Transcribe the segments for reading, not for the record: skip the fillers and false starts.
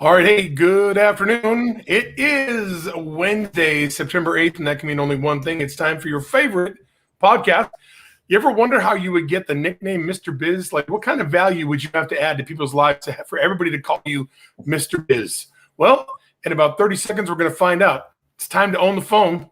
All right, hey, good afternoon. It is Wednesday, September 8th, and that can mean only one thing. It's time for your favorite podcast. You ever wonder how you would get the nickname Mr. Biz? Like, what kind of value would you have to add to people's lives for everybody to call you Mr. Biz? Well, in about 30 seconds, we're going to find out. It's time to own the phone.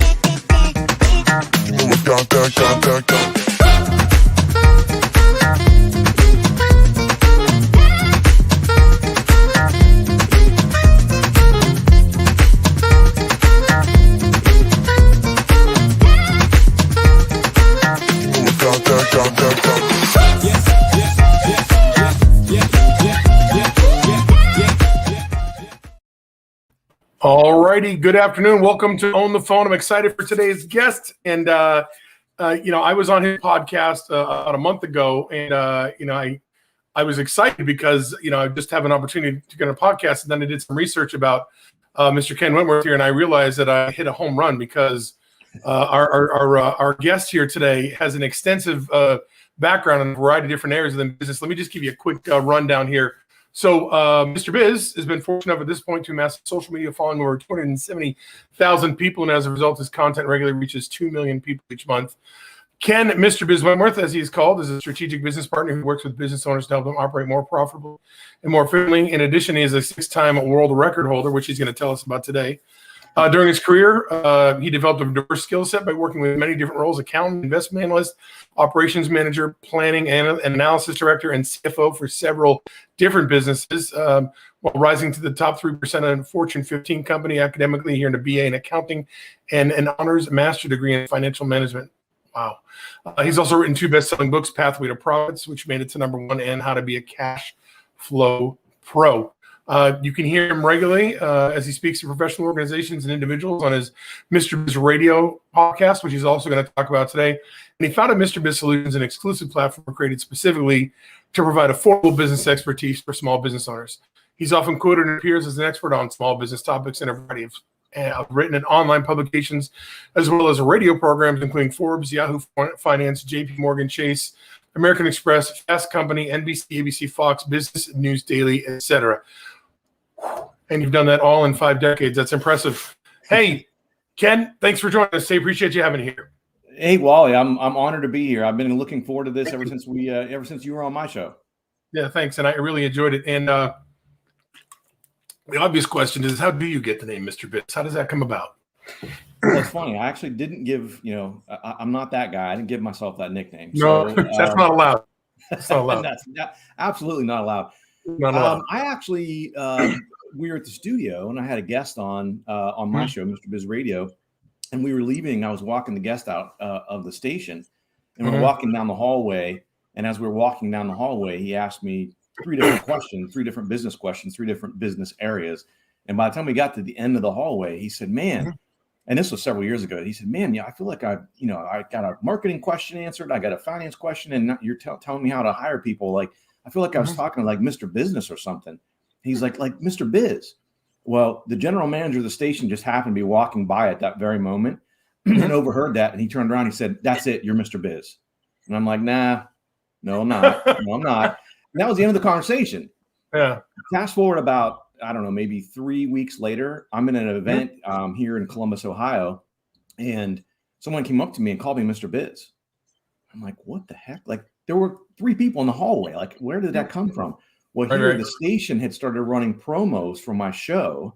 All righty. Good afternoon. Welcome to Own the Phone. I'm excited for today's guest. And, I was on his podcast about a month ago, and, I was excited because, I just have an opportunity to get on a podcast. And then I did some research about Mr. Ken Wentworth here, and I realized that I hit a home run because our guest here today has an extensive background in a variety of different areas of the business. Let me just give you a quick rundown here. So Mr. Biz has been fortunate enough at this point to amass a social media following over 270,000 people, and as a result, his content regularly reaches 2 million people each month. Ken, Mr. Biz Wentworth, as he is called, is a strategic business partner who works with business owners to help them operate more profitably and more efficiently. In addition, he is a 6-time world record holder, which he's going to tell us about today. During his career, he developed a diverse skill set by working with many different roles: accountant, investment analyst, operations manager, planning and analysis director, and CFO for several different businesses, while rising to the top 3% of Fortune 15 company. Academically, he earned a BA in accounting and an honors master degree in financial management. Wow. He's also written 2 best-selling books, Pathway to Profits, which made it to #1, and How to Be a Cash Flow Pro. You can hear him regularly as he speaks to professional organizations and individuals on his Mr. Biz Radio podcast, which he's also going to talk about today. And he founded Mr. Biz Solutions, an exclusive platform created specifically to provide affordable business expertise for small business owners. He's often quoted and appears as an expert on small business topics in a variety of written and online publications, as well as radio programs, including Forbes, Yahoo Finance, JP Morgan Chase, American Express, Fast Company, NBC, ABC, Fox, Business News Daily, etc. And you've done that all in 5 decades. That's impressive. Hey, Ken, thanks for joining us. I appreciate you having me here. Hey, Wally, I'm honored to be here. I've been looking forward to this ever since you were on my show. Yeah, thanks. And I really enjoyed it. And the obvious question is, how do you get the name Mr. Biz? How does that come about? Well, it's funny. I actually didn't give, I'm not that guy. I didn't give myself that nickname. No, so, that's not allowed. That's not allowed. That's absolutely not allowed. Not allowed. I actually, we were at the studio and I had a guest on my show, Mr. Biz Radio, and we were leaving. I was walking the guest out of the station, and we were walking down the hallway. And as we were walking down the hallway, he asked me 3 different questions, 3 different business questions, 3 different business areas. And by the time we got to the end of the hallway, he said, man, and this was several years ago. He said, man, I feel like I got a marketing question answered. I got a finance question, and you're telling me how to hire people. Like, I feel like I was talking to like Mr. Business or something. He's like Mr. Biz. Well, the general manager of the station just happened to be walking by at that very moment and overheard that. And he turned around. He said, that's it. You're Mr. Biz. And I'm like, nah, no, I'm not. No, I'm not. And that was the end of the conversation. Yeah. Fast forward about, I don't know, maybe 3 weeks later, I'm in an event here in Columbus, Ohio, and someone came up to me and called me Mr. Biz. I'm like, what the heck? Like, there were 3 people in the hallway. Like, where did that come from? Well, here the station had started running promos for my show,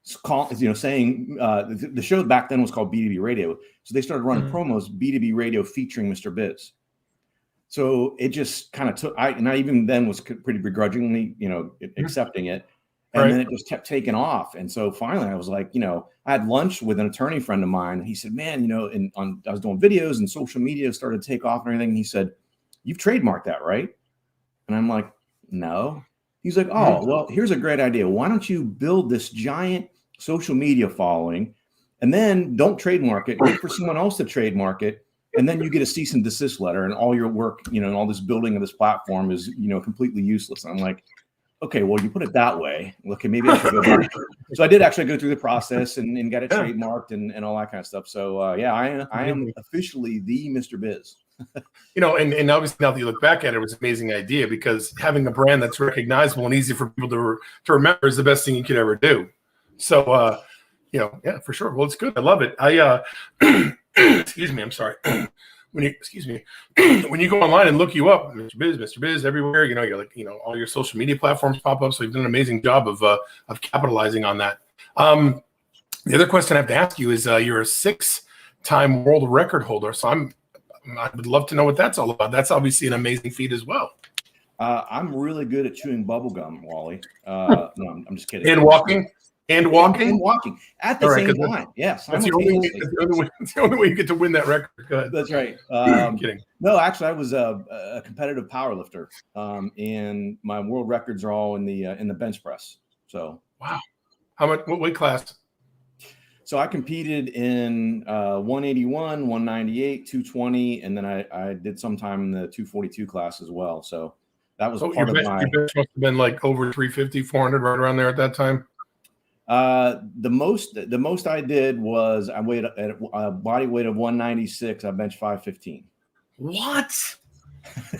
saying the show back then was called B2B Radio. So they started running promos, B2B Radio featuring Mr. Biz. So it just kind of took, and I even then was pretty begrudgingly, accepting it. And then it just kept taking off. And so finally I was like, I had lunch with an attorney friend of mine. And he said, man, I was doing videos and social media started to take off and everything. And he said, you've trademarked that, right? And I'm like, no. He's like, oh, well, here's a great idea. Why don't you build this giant social media following and then don't trademark it, wait for someone else to trademark it. And then you get a cease and desist letter and all your work, and all this building of this platform is, completely useless. And I'm like, okay, well, you put it that way. Okay, maybe I should go back. So I did actually go through the process and got it trademarked and all that kind of stuff. So yeah, I am officially the Mr. Biz. And obviously now that you look back at it, it was an amazing idea, because having a brand that's recognizable and easy for people to remember is the best thing you could ever do. So, yeah, for sure. Well, it's good. I love it. Excuse me. I'm sorry. Excuse me, when you go online and look you up, Mr. Biz everywhere, you're like, all your social media platforms pop up. So you've done an amazing job of capitalizing on that. The other question I have to ask you is, you're a 6-time world record holder. So I would love to know what that's all about. That's obviously an amazing feat as well. I'm really good at chewing bubble gum, Wally. No, I'm just kidding. And walking. And walking at the same time. Yes, that's the only way you get to win that record. Go ahead. That's right. I'm kidding. No, actually, I was a competitive power lifter, and my world records are all in the bench press. So wow, what weight class? So I competed in 181, 198, 220, and then I did some time in the 242 class as well. So that was part of my. Your bench must have been like over 350, 400, right around there at that time. The most I did was I weighed at a body weight of 196. I benched 515. What?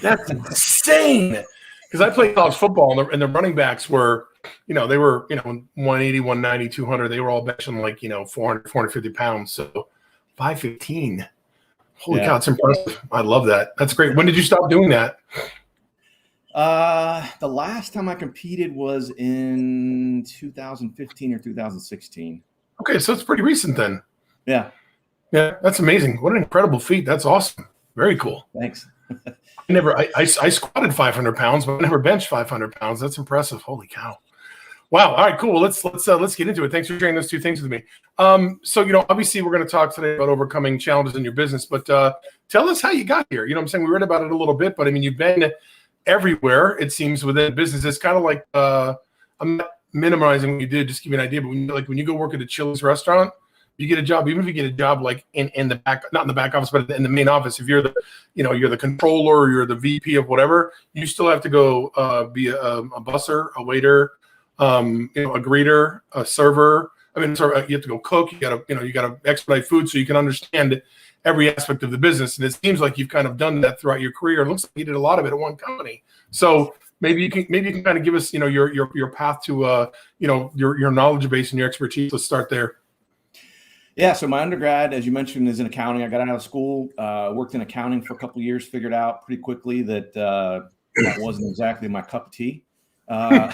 That's insane. Because I played college football and the running backs were, they were, 180, 190, 200. They were all benching like, 400, 450 pounds. So 515. Holy cow, it's impressive. I love that. That's great. When did you stop doing that? The last time I competed was in 2015 or 2016. Okay, so it's pretty recent then. Yeah, that's amazing. What an incredible feat. That's awesome. Very cool. Thanks. I squatted 500 pounds, but I never benched 500 pounds. That's impressive. Holy cow. Wow. All right, cool. Well, let's get into it. Thanks for sharing those two things with me. So, obviously we're going to talk today about overcoming challenges in your business, but tell us how you got here. You know what I'm saying? We read about it a little bit, but I mean, you've been everywhere, it seems, within business. It's kind of like, I'm not minimizing what you did, just give you an idea, but when you go work at a Chili's restaurant, you get a job, even if you get a job like in the back, not in the back office, but in the main office, if you're you're the controller, or you're the VP of whatever, you still have to go be a busser, a waiter, a greeter, a server. I mean, you have to go cook. You gotta expedite food so you can understand every aspect of the business. And it seems like you've kind of done that throughout your career. It looks like you did a lot of it at one company. So maybe you can kind of give us, your path to, your knowledge base and your expertise. Let's start there. Yeah. So my undergrad, as you mentioned, is in accounting. I got out of school, worked in accounting for a couple of years, figured out pretty quickly that that wasn't exactly my cup of tea. I'm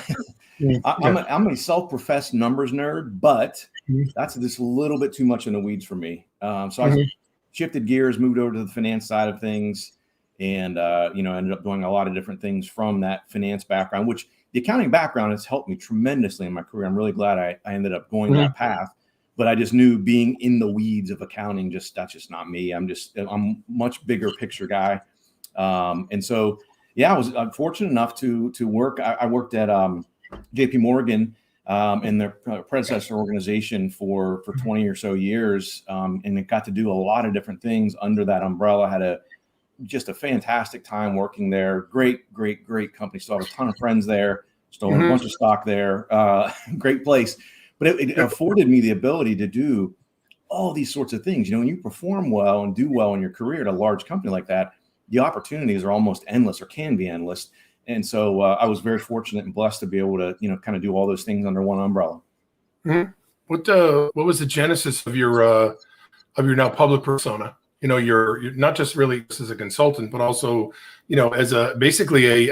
a self-professed numbers nerd, but that's just a little bit too much in the weeds for me. So I shifted gears, moved over to the finance side of things, and ended up doing a lot of different things from that finance background, which the accounting background has helped me tremendously in my career. I'm really glad I ended up going that path, but I just knew being in the weeds of accounting, that's just not me. I'm much bigger picture guy. And so, I was fortunate enough to work. I worked at JP Morgan in their predecessor organization for 20 or so years, and it got to do a lot of different things under that umbrella. Had just a fantastic time working there. Great company. Still have a ton of friends there. Still own a bunch of stock there. Great place. But it afforded me the ability to do all these sorts of things. When you perform well and do well in your career at a large company like that, the opportunities are almost endless, or can be endless. And so I was very fortunate and blessed to be able to, kind of do all those things under one umbrella. What was the genesis of your now public persona? You're not just really as a consultant, but also, as basically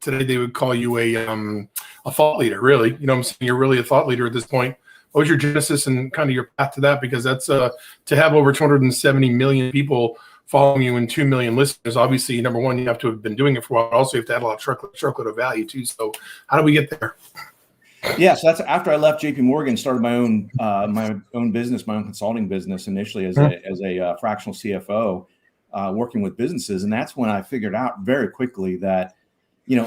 today they would call you a thought leader, really. What I'm saying? You're really a thought leader at this point. What was your genesis and kind of your path to that? Because that's to have over 270 million people following you and 2 million listeners. Obviously, number one, you have to have been doing it for a while. Also, you have to add a lot of truckload of value too. So how do we get there? Yeah, so that's after I left JP Morgan, started my own business, my own consulting business initially as a fractional CFO, working with businesses. And that's when I figured out very quickly that,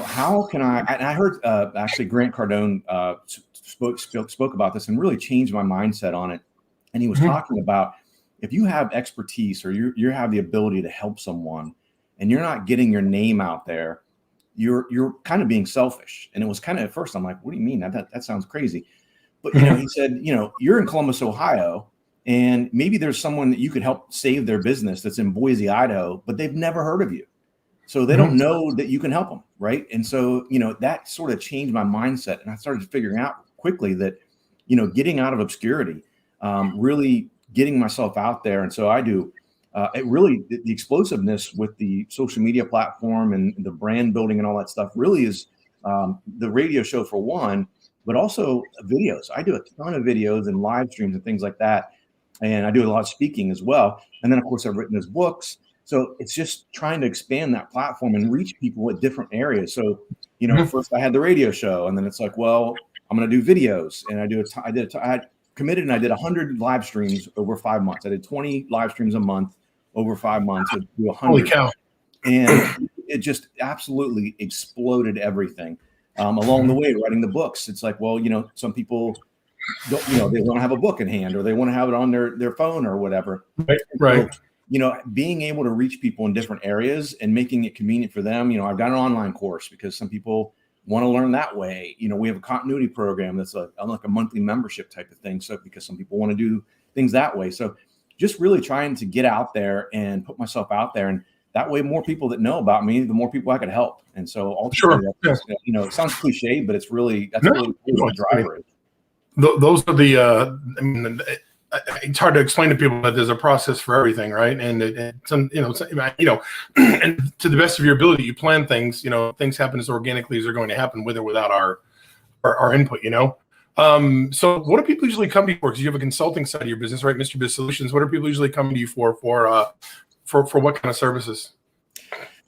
how can I heard actually Grant Cardone spoke about this and really changed my mindset on it. And he was talking about, if you have expertise or you have the ability to help someone and you're not getting your name out there, you're kind of being selfish. And it was kind of, at first I'm like, what do you mean? That sounds crazy. But, he said, you're in Columbus, Ohio, And maybe there's someone that you could help save their business that's in Boise, Idaho, but they've never heard of you. So they don't know that you can help them, right? And so, that sort of changed my mindset. And I started figuring out quickly that, getting out of obscurity, really getting myself out there. And so I do. It really, the explosiveness with the social media platform and the brand building and all that stuff really is the radio show for one, but also videos. I do a ton of videos and live streams and things like that. And I do a lot of speaking as well. And then, of course, I've written those books. So it's just trying to expand that platform and reach people at different areas. So, first I had the radio show, and then it's like, well, I'm going to do videos. And I had committed and I did 100 live streams over 5 months. I did 20 live streams a month over 5 months. I do 100. Holy cow. And it just absolutely exploded everything. Along the way, writing the books, it's like, well, some people don't, they want to have a book in hand, or they want to have it on their phone or whatever. Right. So, being able to reach people in different areas and making it convenient for them. I've got an online course because some people want to learn that way. We have a continuity program that's like a monthly membership type of thing. So because some people want to do things that way. So just really trying to get out there and put myself out there. And that way, more people that know about me, the more people I could help. And so ultimately, it sounds cliche, but it's really, that's really what the driver is. Those are the, it's hard to explain to people that there's a process for everything, right? And and to the best of your ability, you plan things. Things happen as organically as they're going to happen, with or without our input. So what do people usually come to you for? Because you have a consulting side of your business, right, Mr. Biz Solutions. What are people usually coming to you for what kind of services?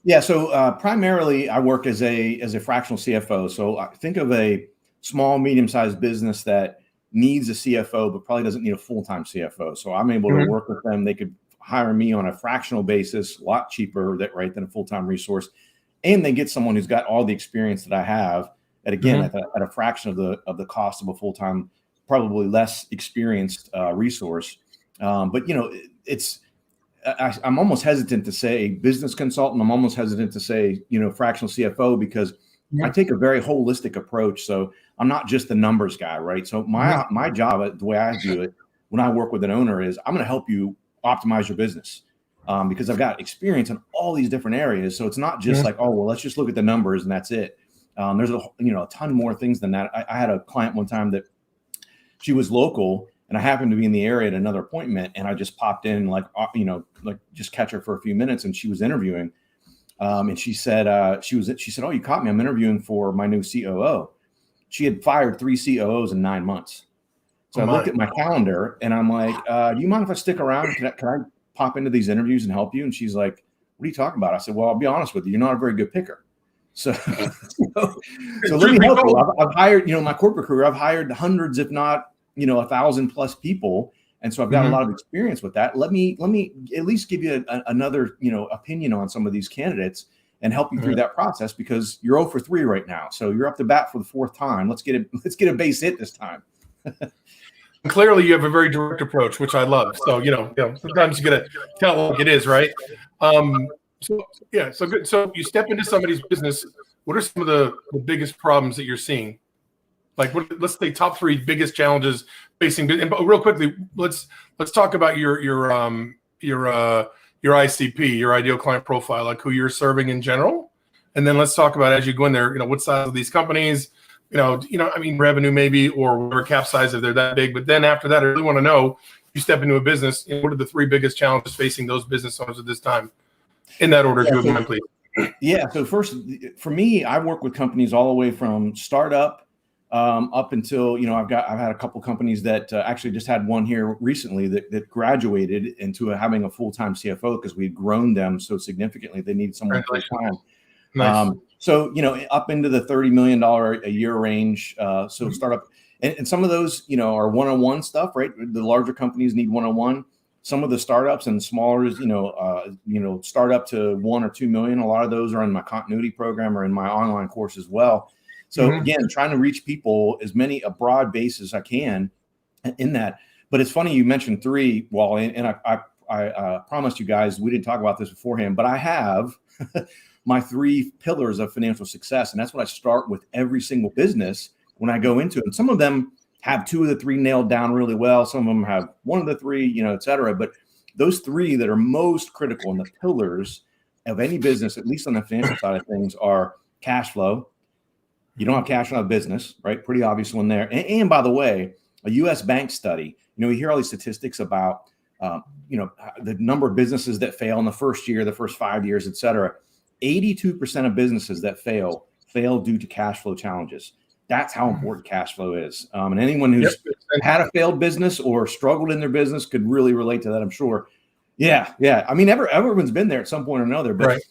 Yeah, so primarily I work as a fractional CFO. So I think of a small, medium-sized business that needs a CFO, but probably doesn't need a full-time CFO. So I'm able to work with them. They could hire me on a fractional basis, a lot cheaper than a full-time resource. And they get someone who's got all the experience that I have at a fraction of the cost of a full-time, probably less experienced resource. But I'm almost hesitant to say business consultant. I'm almost hesitant to say, fractional CFO, because I take a very holistic approach. So I'm not just the numbers guy, right? So my job, the way I view it when I work with an owner, is I'm going to help you optimize your business because I've got experience in all these different areas. So it's not just like, oh, well, let's just look at the numbers and that's it. There's a ton more things than that. I had a client one time that she was local, and I happened to be in the area at another appointment, and I just popped in, just catch her for a few minutes, and she was interviewing. And she said, she said, "Oh, you caught me. I'm interviewing for my new COO." She had fired 3 COOs in 9 months. So I looked at my calendar and I'm like, do you mind if I stick around? Can I pop into these interviews and help you? And she's like, what are you talking about? I said, well, I'll be honest with you. You're not a very good picker. So let me help you. I've hired, my corporate career, I've hired hundreds, if not, 1,000 plus people. And so I've got a lot of experience with that. Let me at least give you another, opinion on some of these candidates and help you through that process, because you're 0 for 3 right now. So you're up to bat for the 4th time. Let's get a base hit this time. Clearly you have a very direct approach, which I love. So, sometimes you got to tell it like it is, right? So good. So you step into somebody's business. What are some of the biggest problems that you're seeing? Like, let's say top 3 biggest challenges facing. And real quickly, let's talk about your ICP, your ideal client profile, like who you're serving in general, and then let's talk about, as you go in there, what size of these companies, revenue maybe, or whatever cap size if they're that big. But then after that, I really want to know, you step into a business, what are the 3 biggest challenges facing those business owners at this time? In that order, if you would mind, please. Yeah. So first, for me, I work with companies all the way from startup up until, I've had a couple companies that actually just had one here recently that graduated into having a full-time CFO because we'd grown them so significantly. They need someone full-time. Nice. So, up into the $30 million a year range. So startup, and some of those, are one-on-one stuff, right? The larger companies need one-on-one. Some of the startups and smaller, startup to 1 or 2 million. A lot of those are in my continuity program or in my online course as well. So again, trying to reach people a broad base as I can in that. But it's funny you mentioned 3, Wally, and I promised you guys we didn't talk about this beforehand, but I have my 3 pillars of financial success, and that's what I start with every single business when I go into it. And some of them have 2 of the 3 nailed down really well. Some of them have 1 of the 3, you know, et cetera. But those 3 that are most critical and the pillars of any business, at least on the financial side of things, are cash flow. You don't have cash on a business, right? Pretty obvious one there. And by the way, a U.S. bank study, you know, we hear all these statistics about, you know, the number of businesses that fail in the first year, the first 5 years, et cetera. 82% of businesses that fail due to cash flow challenges. That's how important cash flow is. And anyone who's had a failed business or struggled in their business could really relate to that, I'm sure. Yeah. I mean, everyone's been there at some point or another, but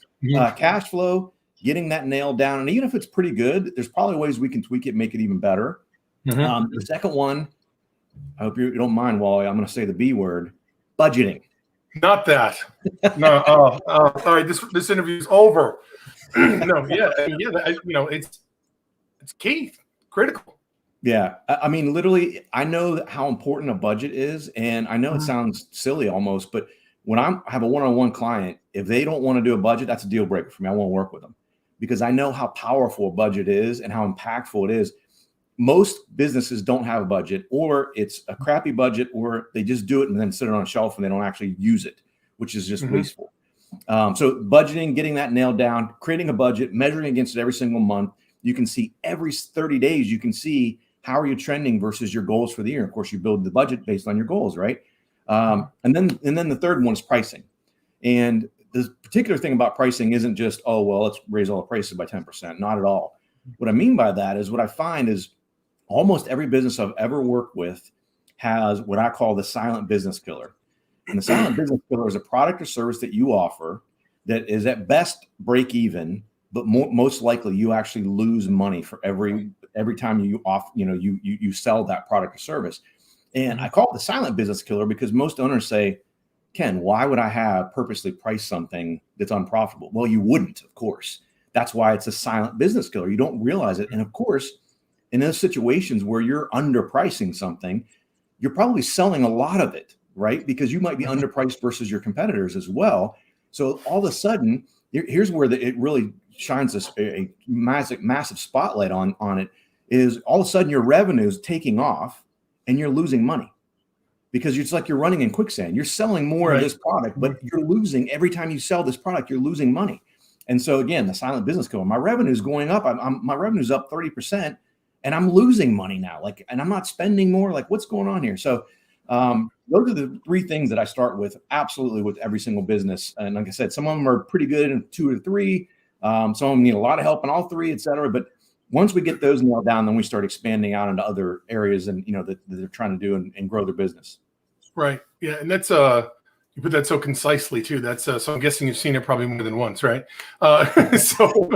cash flow, getting that nailed down. And even if it's pretty good, there's probably ways we can tweak it, make it even better. The second one, I hope you don't mind, Wally, I'm going to say the B word, budgeting. Not that. No. All right. This interview is over. No. Yeah. I mean, you know, it's key, critical. Yeah. I mean, literally, I know how important a budget is. And I know it sounds silly almost, but when I have a one-on-one client, if they don't want to do a budget, that's a deal breaker for me. I won't work with them because I know how powerful a budget is and how impactful it is. Most businesses don't have a budget, or it's a crappy budget, or they just do it and then sit it on a shelf and they don't actually use it, which is just wasteful. So budgeting, getting that nailed down, creating a budget, measuring against it every single month. You can see every 30 days, you can see how are you trending versus your goals for the year. Of course, you build the budget based on your goals, right? And then the third one is pricing. And the particular thing about pricing isn't just, oh, well, let's raise all the prices by 10%. Not at all. What I mean by that is what I find is almost every business I've ever worked with has what I call the silent business killer. And the silent business killer is a product or service that you offer that is at best break even, but most likely you actually lose money for every time you sell that product or service. And I call it the silent business killer because most owners say, Ken, why would I purposely price something that's unprofitable? Well, you wouldn't, of course. That's why it's a silent business killer. You don't realize it. And of course, in those situations where you're underpricing something, you're probably selling a lot of it, right? Because you might be underpriced versus your competitors as well. So all of a sudden, here's where it really shines a massive spotlight on it, is all of a sudden your revenue is taking off and you're losing money because it's like you're running in quicksand. You're selling more of this product, but you're losing every time you sell this product, you're losing money. And so again, the silent business killer, my revenue is going up. My revenue's up 30%. And I'm losing money now, and I'm not spending more. Like, what's going on here? So those are the 3 things that I start with absolutely with every single business. And like I said, some of them are pretty good in 2 or 3. Some of them need a lot of help in all 3, et cetera. But once we get those nailed down, then we start expanding out into other areas and, you know, that they're trying to do and grow their business. Right. Yeah. And that's you put that so concisely too. That's so I'm guessing you've seen it probably more than once, right? So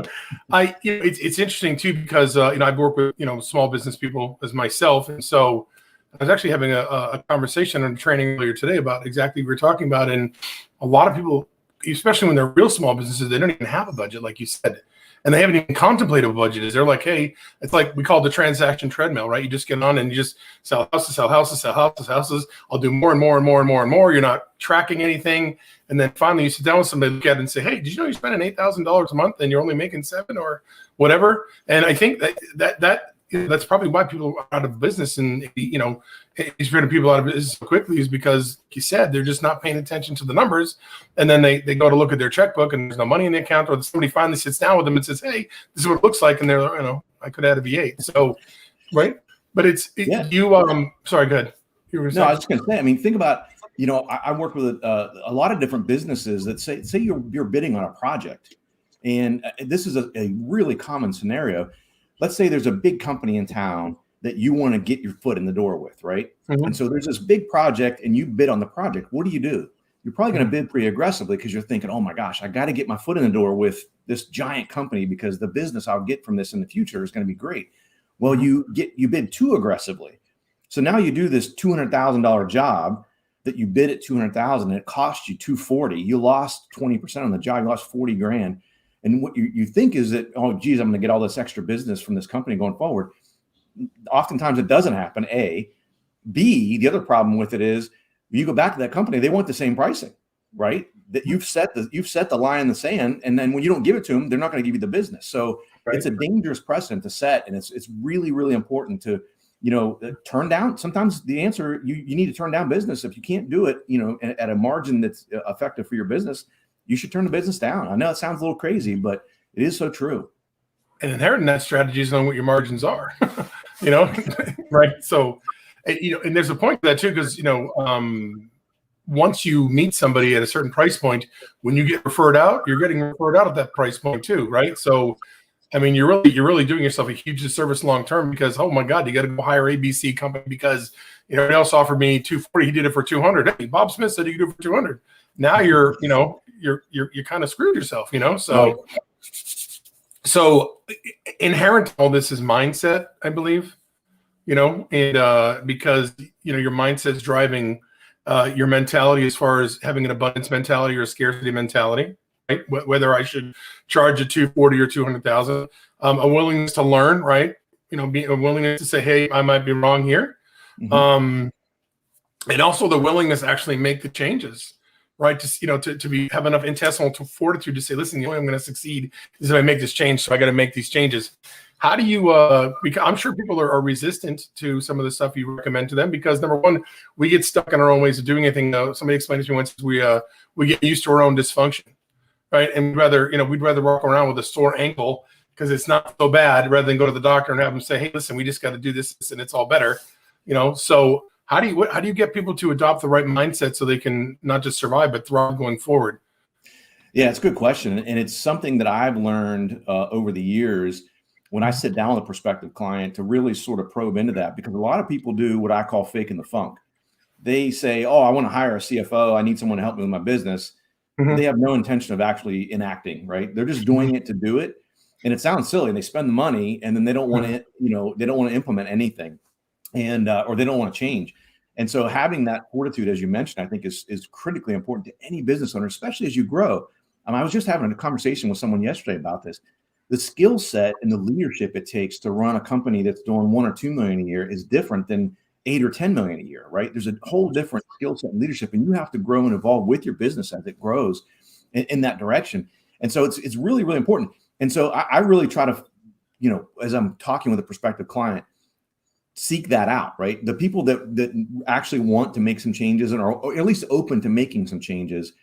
it's interesting too because I've worked with small business people as myself, and so I was actually having a conversation on training earlier today about exactly what we're talking about, and a lot of people, especially when they're real small businesses, they don't even have a budget, like you said. And they haven't even contemplated a budget. They're like, hey, it's like we call it the transaction treadmill, right? You just get on and you just sell houses, sell houses, sell houses, houses. I'll do more and more and more and more and more. You're not tracking anything. And then finally you sit down with somebody, look at it and say, hey, did you know you're spending $8,000 a month and you're only making $7,000 or whatever? And I think that's probably why people are out of business. And, it's getting people out of business so quickly is because, like you said, they're just not paying attention to the numbers. And then they go to look at their checkbook and there's no money in the account, or somebody finally sits down with them and says, hey, this is what it looks like. And they're, I could add a V8. So, right. But sorry, go ahead. No, I was just going to say, I mean, think about, I work with a lot of different businesses that say you're bidding on a project. And this is a really common scenario. Let's say there's a big company in town that you want to get your foot in the door with, right? Mm-hmm. And so there's this big project and you bid on the project. What do? You're probably going to bid pretty aggressively because you're thinking, oh my gosh, I got to get my foot in the door with this giant company because the business I'll get from this in the future is going to be great. Well, you bid too aggressively. So now you do this $200,000 job that you bid at $200,000 and it cost you $240,000. You lost 20% on the job. You lost $40,000. And what you think is that, oh, geez, I'm going to get all this extra business from this company going forward. Oftentimes it doesn't happen, A. B, the other problem with it is you go back to that company, they want the same pricing, right? That you've set the line in the sand, and then when you don't give it to them, they're not going to give you the business. So It's a dangerous precedent to set, and it's really, really important to turn down. Sometimes the answer, you need to turn down business. If you can't do it, at a margin that's effective for your business, you should turn the business down. I know it sounds a little crazy, but it is so true. And inherent in that strategy is knowing what your margins are, right? So, and there's a point to that too, because, once you meet somebody at a certain price point, when you get referred out, you're getting referred out at that price point too, right? So, I mean, you're really doing yourself a huge disservice long term, because, oh my God, you got to go hire ABC company because he else offered me 240, he did it for 200. Hey, Bob Smith said you could do it for 200. Now you're kind of screwed yourself, So, right. So inherent in all this is mindset, I believe, and because your mindset's driving your mentality as far as having an abundance mentality or a scarcity mentality. Right? Whether I should charge a 240 or 200,000, a willingness to learn, right? A willingness to say, hey, I might be wrong here. Mm-hmm. And also the willingness to actually make the changes, right? To have enough intestinal fortitude to say, listen, the only way I'm going to succeed is if I make this change. So I got to make these changes. How do you, because I'm sure people are resistant to some of the stuff you recommend to them, because number one, we get stuck in our own ways of doing anything. Somebody explained to me once, we get used to our own dysfunction. Right. And we'd rather walk around with a sore ankle because it's not so bad, rather than go to the doctor and have them say, hey, listen, we just got to do this and it's all better. So how do you get people to adopt the right mindset so they can not just survive, but thrive going forward? Yeah, it's a good question. And it's something that I've learned over the years when I sit down with a prospective client to really sort of probe into that, because a lot of people do what I call faking the funk. They say, oh, I want to hire a CFO. I need someone to help me with my business. Mm-hmm. They have no intention of actually enacting, right? They're just doing it to do it. And it sounds silly. They spend the money and then they don't want to, they don't want to implement anything, and or they don't want to change. And so having that fortitude, as you mentioned, I think is critically important to any business owner, especially as you grow. I was just having a conversation with someone yesterday about this. The skill set and the leadership it takes to run a company that's doing 1 or 2 million a year is different than 8 or 10 million a year, right? There's a whole different skill set and leadership, and you have to grow and evolve with your business as it grows in that direction. And so it's really, really important. And so I really try to, as I'm talking with a prospective client, seek that out, right? The people that actually want to make some changes and are or at least open to making some changes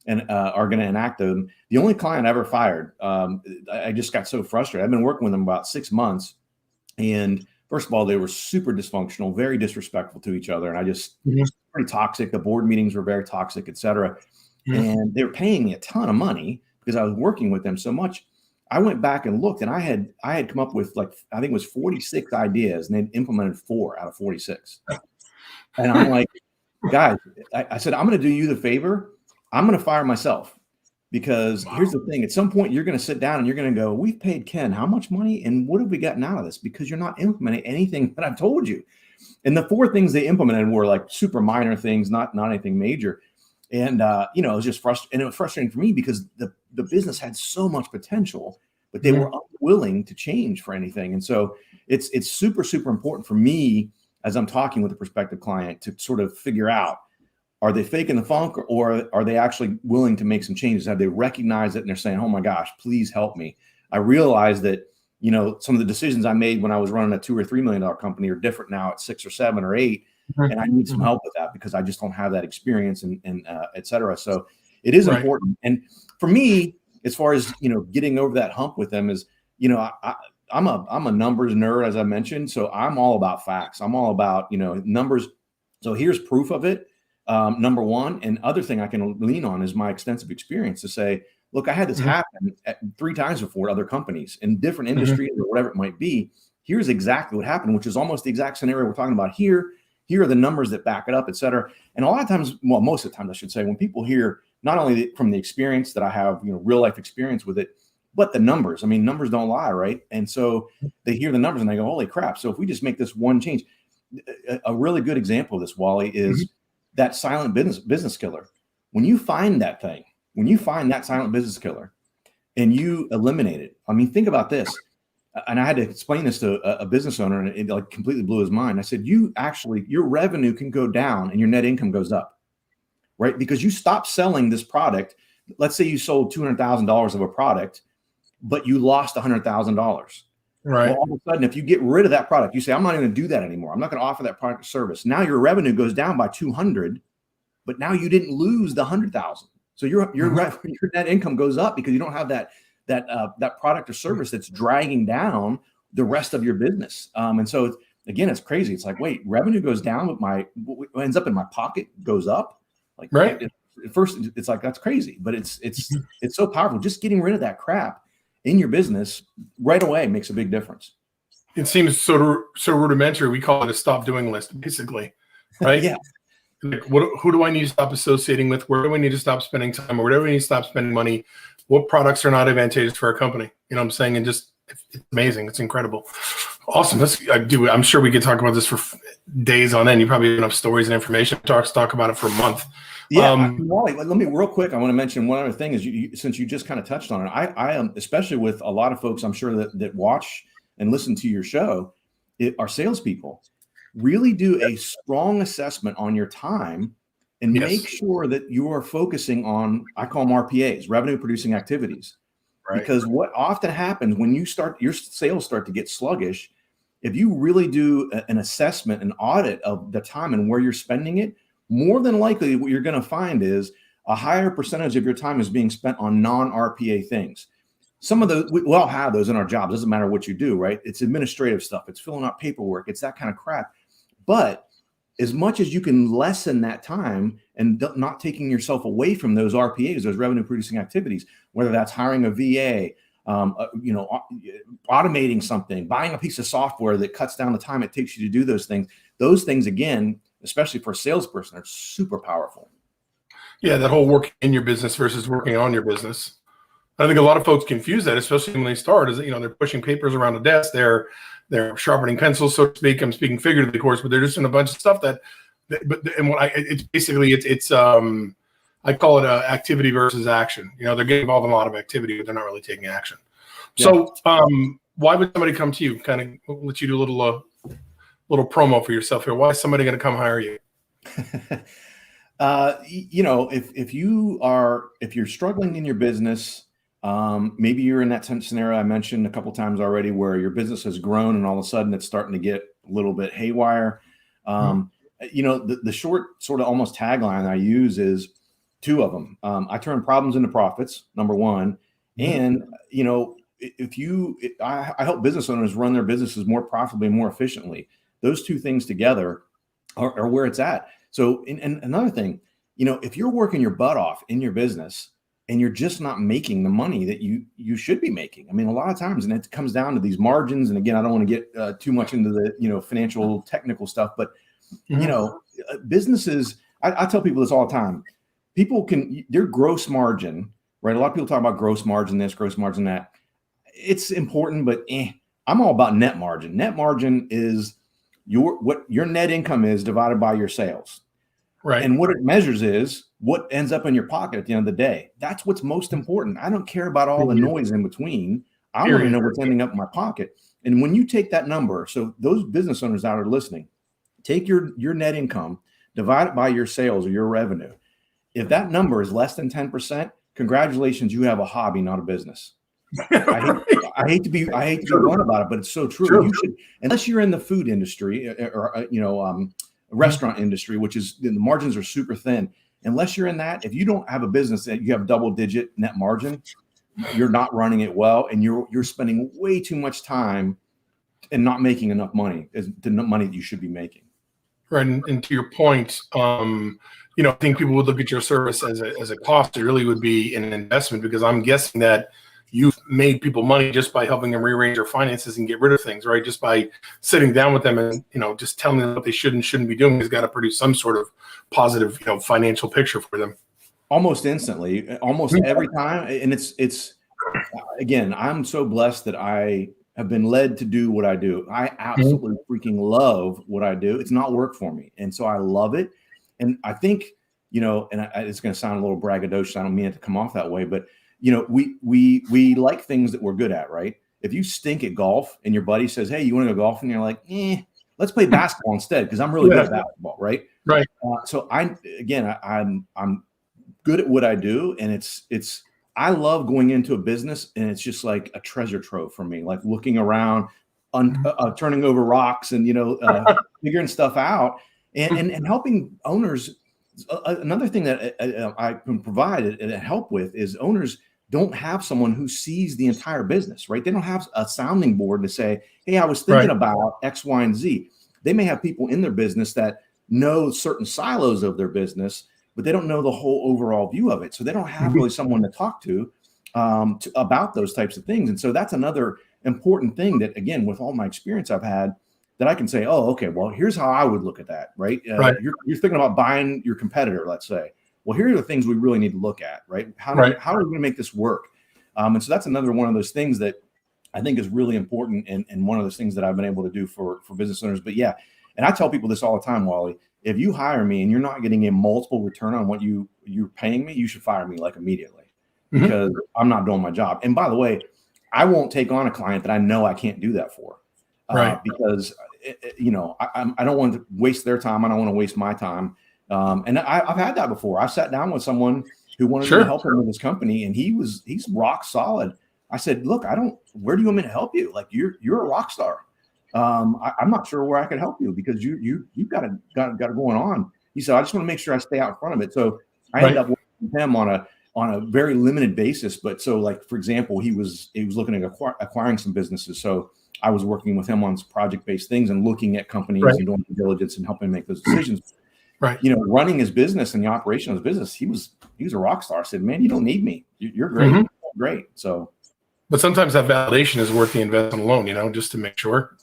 and are going to enact them. The only client I ever fired, I just got so frustrated. I've been working with them about 6 months, and first of all, they were super dysfunctional, very disrespectful to each other. And I just, pretty toxic. The board meetings were very toxic, et cetera. And they were paying me a ton of money because I was working with them so much. I went back and looked, and I had come up with I think it was 46 ideas, and they'd implemented 4 out of 46. And I'm like, guys, I said, I'm going to do you the favor. I'm going to fire myself, because here's the thing. At some point, you're going to sit down and you're going to go, we've paid Ken how much money and what have we gotten out of this? Because you're not implementing anything that I've told you. And the 4 things they implemented were like super minor things, not anything major. And, it was just frustrating. And it was frustrating for me because the business had so much potential, but they were unwilling to change for anything. And so it's super, super important for me as I'm talking with a prospective client to sort of figure out, are they faking the funk, or are they actually willing to make some changes? Have they recognized it and they're saying, oh my gosh, please help me. I realize that, some of the decisions I made when I was running a $2 or $3 million company are different now at 6 or 7 or 8. And I need some help with that because I just don't have that experience and et cetera. So it is important. And for me, as far as, getting over that hump with them is, I'm a numbers nerd, as I mentioned. So I'm all about facts. I'm all about, numbers. So here's proof of it. Number one, and other thing I can lean on is my extensive experience to say, look, I had this happen 3 times before at other companies in different industries or whatever it might be. Here's exactly what happened, which is almost the exact scenario we're talking about here. Here are the numbers that back it up, et cetera. And a lot of times, well, most of the time, I should say, when people hear not only from the experience that I have, real life experience with it, but the numbers. I mean, numbers don't lie, right? And so they hear the numbers and they go, holy crap. So if we just make this one change, a really good example of this, Wally, is that silent business killer. When you find that thing, when you find that silent business killer and you eliminate it, I mean, think about this. And I had to explain this to a business owner, and it like completely blew his mind. I said, your revenue can go down and your net income goes up, right? Because you stop selling this product. Let's say you sold $200,000 of a product, but you lost $100,000. Right. Well, all of a sudden, if you get rid of that product, you say, I'm not going to do that anymore. I'm not going to offer that product or service. Now your revenue goes down by 200, but now you didn't lose the 100,000. So your net income goes up because you don't have that product or service that's dragging down the rest of your business. And so it's crazy. It's like, wait, revenue goes down, but what ends up in my pocket goes up. Like, right. At first, it's like, that's crazy, but it's so powerful. Just getting rid of that crap in your business right away makes a big difference. It seems so rudimentary. We call it a stop doing list, basically, right? Yeah. Like, who do I need to stop associating with? Where do we need to stop spending time? Or where do we need to stop spending money? What products are not advantageous for our company? You know what I'm saying? And just, it's amazing. It's incredible. Awesome. I'm sure we could talk about this for days on end. You probably have enough stories and information to talk about it for a month. Yeah. Wally, let me real quick. I want to mention one other thing is since you just kind of touched on it, I am, especially with a lot of folks, I'm sure that watch and listen to your show, are salespeople. Really do a strong assessment on your time and make sure that you are focusing on, I call them RPAs, revenue producing activities. Right. Because what often happens when your sales start to get sluggish, if you really do an assessment, an audit of the time and where you're spending it, more than likely what you're going to find is a higher percentage of your time is being spent on non-RPA things. Some of those, we all have those in our jobs. Doesn't matter what you do, right? It's administrative stuff. It's filling out paperwork. It's that kind of crap. But as much as you can lessen that time and not taking yourself away from those RPAs, those revenue producing activities, whether that's hiring a VA, automating something, buying a piece of software that cuts down the time it takes you to do those things, again, especially for a salesperson, are super powerful. Yeah, that whole working in your business versus working on your business. I think a lot of folks confuse that, especially when they start, is that, they're pushing papers around a desk, they're sharpening pencils, so to speak. I'm speaking figuratively, of course, but they're just doing a bunch of stuff I call it activity versus action. They're getting involved in a lot of activity, but they're not really taking action. Yeah. So why would somebody come to you? Kind of let you do a little promo for yourself here. Why is somebody going to come hire you? If you're struggling in your business, maybe you're in that scenario I mentioned a couple of times already, where your business has grown and all of a sudden it's starting to get a little bit haywire. The short sort of almost tagline I use is two of them. I turn problems into profits, number one. And, I help business owners run their businesses more profitably, more efficiently. Those two things together are where it's at. So, and another thing, if you're working your butt off in your business and you're just not making the money that you should be making, I mean, a lot of times, and it comes down to these margins. And again, I don't want to get too much into the, financial technical stuff, but, businesses, I tell people this all the time. People their gross margin, right? A lot of people talk about gross margin, this, gross margin, that. It's important, but I'm all about net margin. Net margin is what your net income is divided by your sales. Right. And what it measures is what ends up in your pocket at the end of the day. That's what's most important. I don't care about all the noise in between. I want to know what's ending up in my pocket. And when you take that number, so those business owners out there listening, take your net income, divide it by your sales or your revenue. If that number is less than 10%, congratulations, you have a hobby, not a business. I hate to be blunt about it, but it's so true. You should, unless you're in the food industry or restaurant industry, which is the margins are super thin. Unless you're in that, if you don't have a business that you have double-digit net margin, you're not running it well, and you're spending way too much time and not making enough money, the money that you should be making. Right, and to your point, I think people would look at your service as a cost. It really would be an investment, because I'm guessing that you've made people money just by helping them rearrange their finances and get rid of things, right? Just by sitting down with them and, just telling them what they should and shouldn't be doing has got to produce some sort of positive, financial picture for them. Almost instantly, almost every time. And it's again, I'm so blessed that I have been led to do what I do. I absolutely freaking love what I do. It's not work for me. And so I love it. And I think, it's going to sound a little braggadocious. I don't mean it to come off that way, but we like things that we're good at, right? If you stink at golf and your buddy says, "Hey, you want to go golfing?" And you're like, let's play basketball instead, because I'm really good at basketball, right? Right. So I'm good at what I do, and it's I love going into a business and it's just like a treasure trove for me, like looking around, turning over rocks and, figuring stuff out and helping owners. Another thing that I can provide and help with is owners don't have someone who sees the entire business, right? They don't have a sounding board to say, hey, I was thinking about X, Y, and Z. They may have people in their business that know certain silos of their business, but they don't know the whole overall view of it. So they don't have really someone to talk to about those types of things. And so that's another important thing that, again, with all my experience I've had, that I can say, oh, okay, well, here's how I would look at that, right? You're thinking about buying your competitor, let's say. Well, here are the things we really need to look at, right? How are we going to make this work? And so that's another one of those things that I think is really important, and one of those things that I've been able to do for business owners. But yeah, and I tell people this all the time, Wally. If you hire me and you're not getting a multiple return on what you're paying me, you should fire me like immediately, because I'm not doing my job. And by the way, I won't take on a client that I know I can't do that for, because I don't want to waste their time. I don't want to waste my time. And I've had that before. I've sat down with someone who wanted me to help him with his company, and he's rock solid. I said, look, where do you want me to help you? Like, you're a rock star. I'm not sure where I could help you, because you've got it going on. He said, I just want to make sure I stay out in front of it. So I ended up working with him on a very limited basis. But so, like, for example, he was looking at acquiring some businesses. So I was working with him on some project-based things and looking at companies and doing due diligence and helping make those decisions. Running his business and the operation of his business, he was a rock star. I said, man, you don't need me. You're great. You're great. So, but sometimes that validation is worth the investment alone, just to make sure.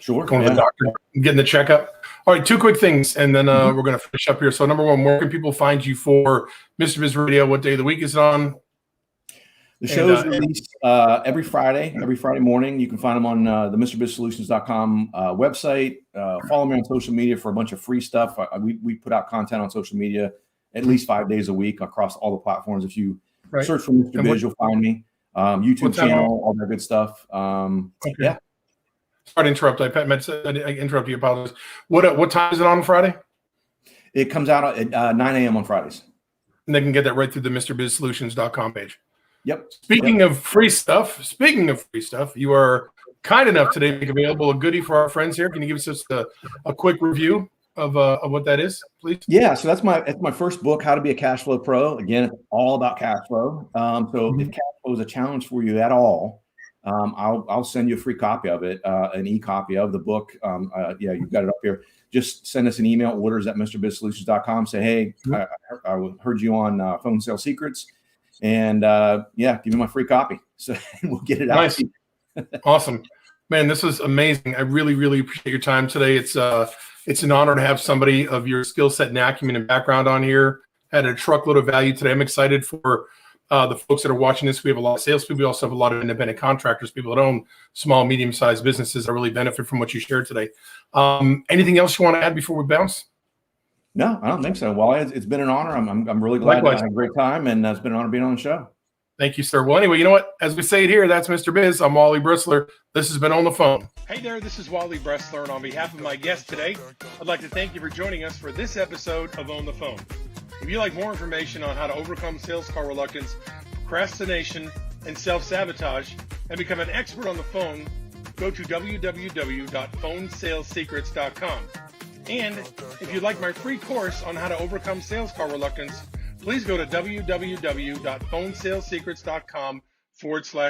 Going to the doctor, getting the checkup. All right, two quick things, and then we're going to finish up here. So number one, where can people find you for Mr. Biz Radio? What day of the week is it on? The show is released every Friday morning. You can find them on the MrBizSolutions.com website. Follow me on social media for a bunch of free stuff. We put out content on social media at least 5 days a week across all the platforms. If you search for Mr. Biz, you'll find me. YouTube channel, all that good stuff. Yeah. Sorry to interrupt. I interrupt you. Apologies. What time is it on Friday? It comes out at 9 a.m. on Fridays. And they can get that right through the MrBizSolutions.com page. Yep. Speaking of free stuff, you are kind enough today to make available a goodie for our friends here. Can you give us just a quick review of what that is, please? Yeah. So that's my first book, How to Be a Cash Flow Pro. Again, it's all about cash flow. So if cash flow is a challenge for you at all, I'll send you a free copy of it, an e-copy of the book. You've got it up here. Just send us an email, orders@MrBizSolutions.com. Say, hey, I heard you on Phone Sale Secrets, and give me my free copy. So we'll get it out. Nice. Awesome, man. This is amazing. I really, really appreciate your time today. It's an honor to have somebody of your skill set and acumen and background on here. Had a truckload of value today. I'm excited for the folks that are watching this. We have a lot of salespeople. We also have a lot of independent contractors, people that own small, medium-sized businesses that really benefit from what you shared today. Anything else you want to add before we bounce? No, I don't think so. Well, it's been an honor. I'm really glad I had a great time, and it's been an honor being on the show. Thank you, sir. Well, anyway, you know what? As we say it here, that's Mr. Biz. I'm Wally Bristler. This has been On the Phone. Hey there, this is Wally Bristler, and on behalf of my guest today, I'd like to thank you for joining us for this episode of On the Phone. If you'd like more information on how to overcome sales call reluctance, procrastination, and self-sabotage, and become an expert on the phone, go to www.phonesalesecrets.com. And if you'd like my free course on how to overcome sales call reluctance, please go to www.phonesalesecrets.com/.